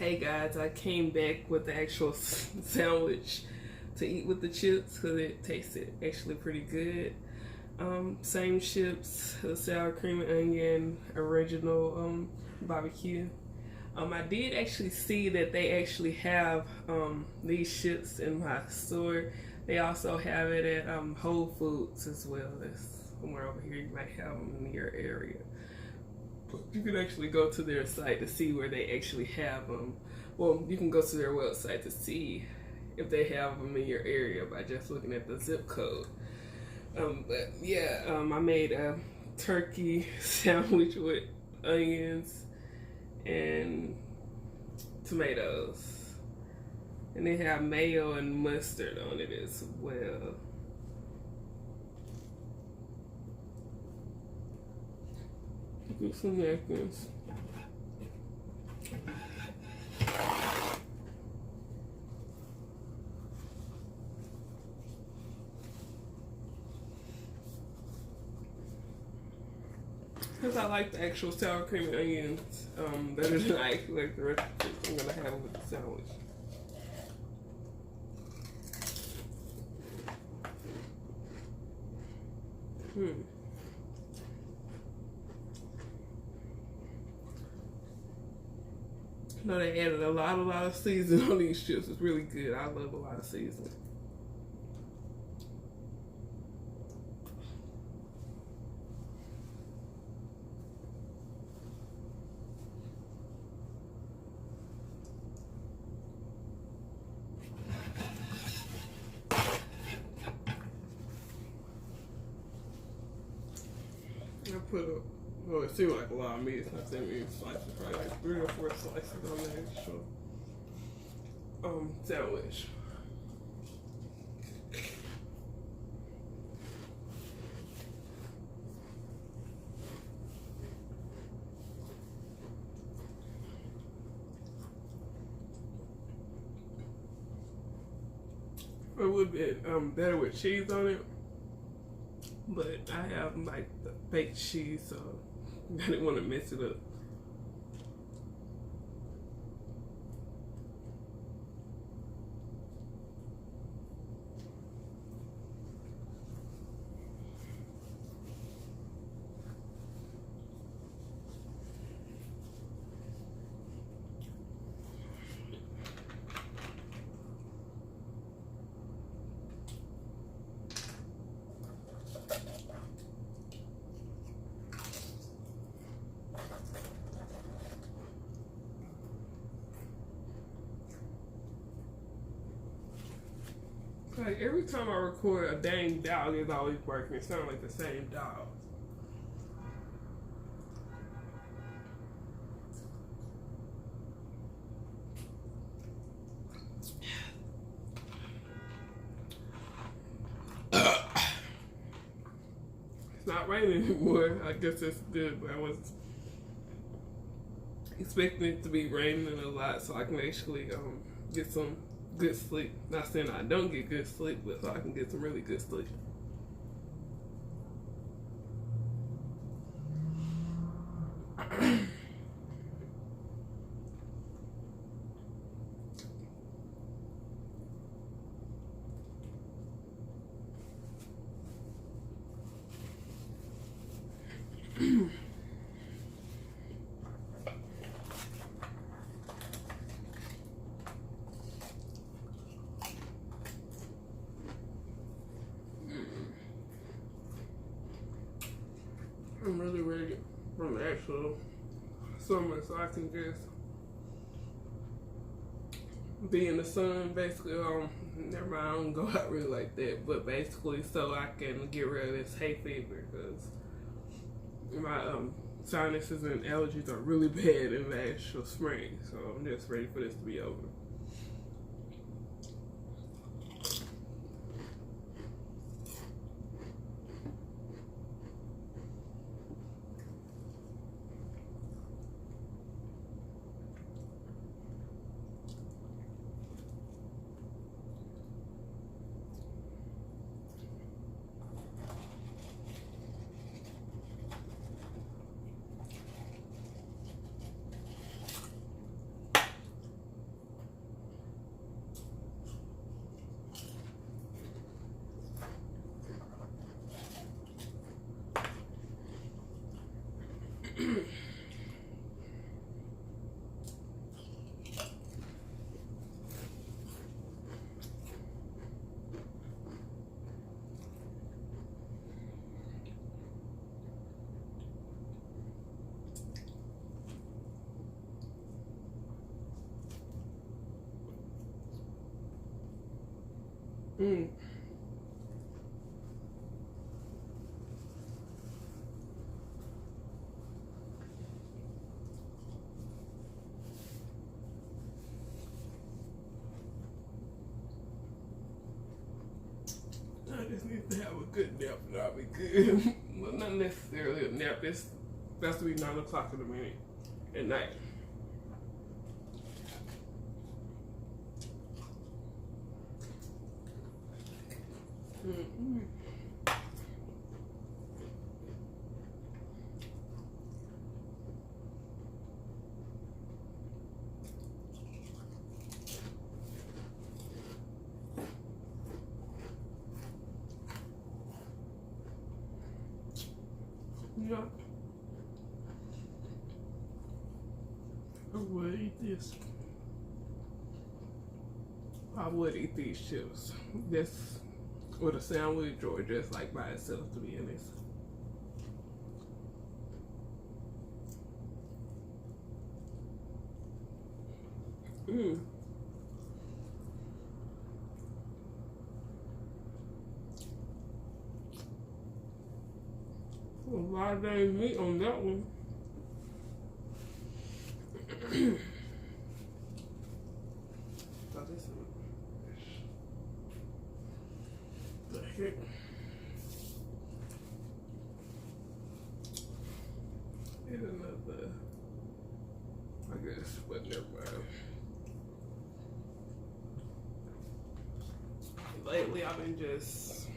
Hey guys, I came back with the actual sandwich to eat with the chips because it tasted actually pretty good. Same chips, the sour cream and onion, original barbecue. I did actually see that they actually have these chips in my store. They also have it at Whole Foods as well. That's somewhere over here. You might have them in your area. You can actually go to their site to see where they actually have them. Well, you can go to their website to see if they have them in your area by just looking at the zip code. But yeah, I made a turkey sandwich with onions and tomatoes. And they have mayo and mustard on it as well. Get some napkins. Because I like the actual sour cream and onions better than I like the rest of the chips I'm gonna have with the sandwich. No, they added a lot of seasoning on these chips. It's really good. I love a lot of seasoning. I put a, well, it seemed like a lot of meat. It's not that many slices, probably like 3 or 4 slices on the actual sandwich. It would be better with cheese on it, but I have like the baked cheese, so I didn't want to mess it up. Like every time I record, a dang dog is always barking. It sounds like the same dog. It's not raining anymore. I guess it's good, but I was expecting it to be raining a lot so I can actually get some good sleep. Not saying I don't get good sleep, but so I can get some really good sleep. I'm really ready from the actual summer, so I can just be in the sun. Basically, never mind, I don't go out really like that, but basically, so I can get rid of this hay fever because my sinuses and allergies are really bad in the actual spring. So I'm just ready for this to be over. Mm. I just need to have a good nap and I'll be good. Well, not necessarily a nap. It's has to be 9 o'clock in the morning at night. Mm-hmm. Yeah. I would eat this. I would eat these chips. Just with a sandwich or just like by itself, to be honest. Mm. A lot of dang meat on that one. The heck? And another, I guess, but never mind. Lately, I've been just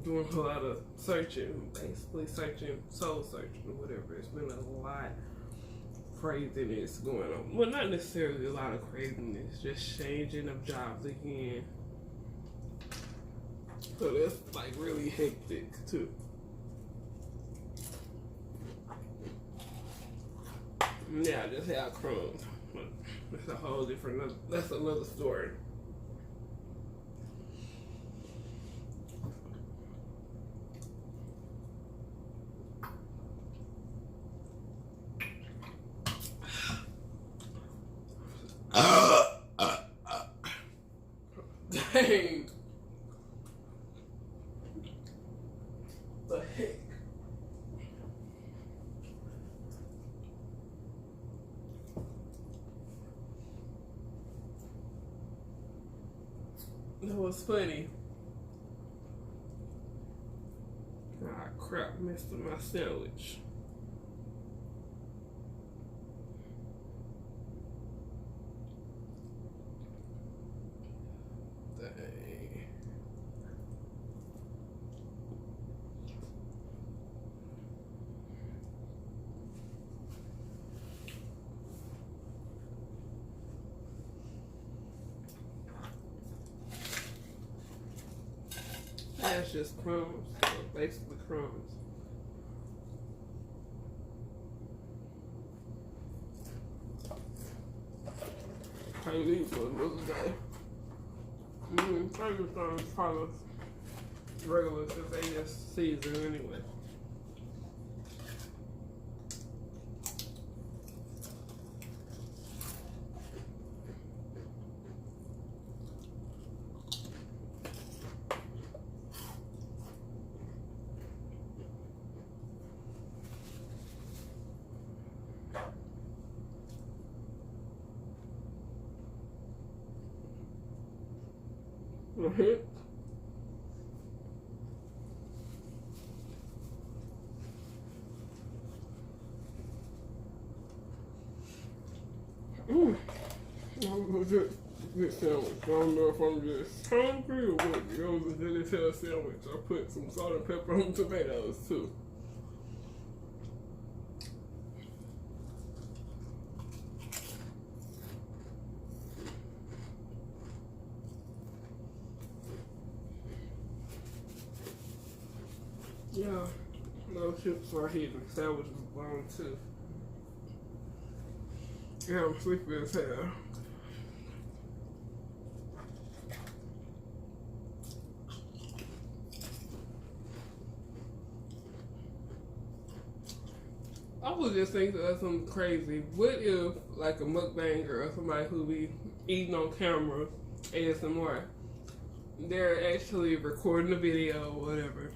doing a lot of searching, basically searching, soul searching, or whatever. It's been a lot craziness going on. Well, not necessarily a lot of craziness, just changing of jobs again. So that's like really hectic too. Yeah, I just had crumbs. But that's a whole different, that's another story. Dang. The heck? That was funny. Ah, crap, missed my sandwich. That's just crumbs, so basically crumbs. Can't eat for another day. I just thought it's part of regular since they just season anyway. I'm legit good sandwich. I don't know if I'm just hungry or what. It was a really tail sandwich. I put some salt and pepper on tomatoes too. Yeah, no chips are hidden. Sandwiches bomb too. Yeah, I'm sleepy as hell. I was just thinking of something crazy. What if, like, a mukbanger or somebody who be eating on camera, ASMR, they're actually recording a video or whatever.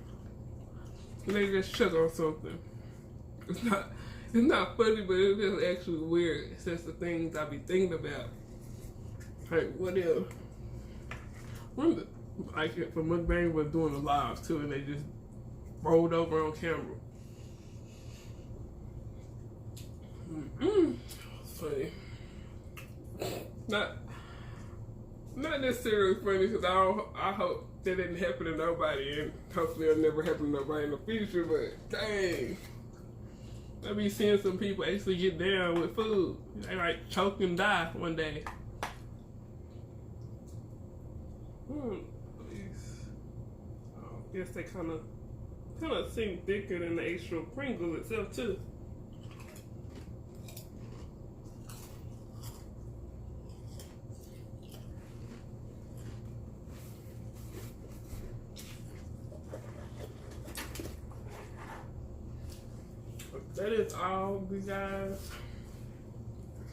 And they just choke on something. It's not funny, but it's just actually weird. It's just the things I be thinking about. Like, what if? Like, for Mukbang was doing a live too, and they just rolled over on camera. Funny. Not necessarily funny, because I hope that didn't happen to nobody, and hopefully it'll never happen to nobody in the future. But dang, I be seeing some people actually get down with food. They like choke and die one day. I guess they kind of seem thicker than the actual Pringles itself too. That is all, you guys.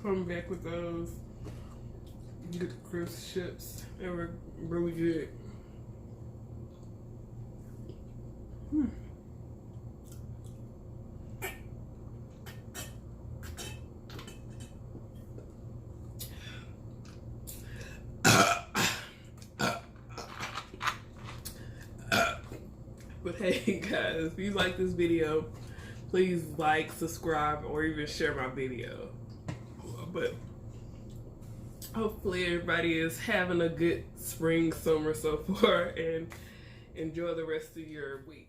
Come back with those good crisp chips. They were really good. But hey guys, if you like this video, please like, subscribe, or even share my video. But hopefully everybody is having a good spring, summer so far, and enjoy the rest of your week.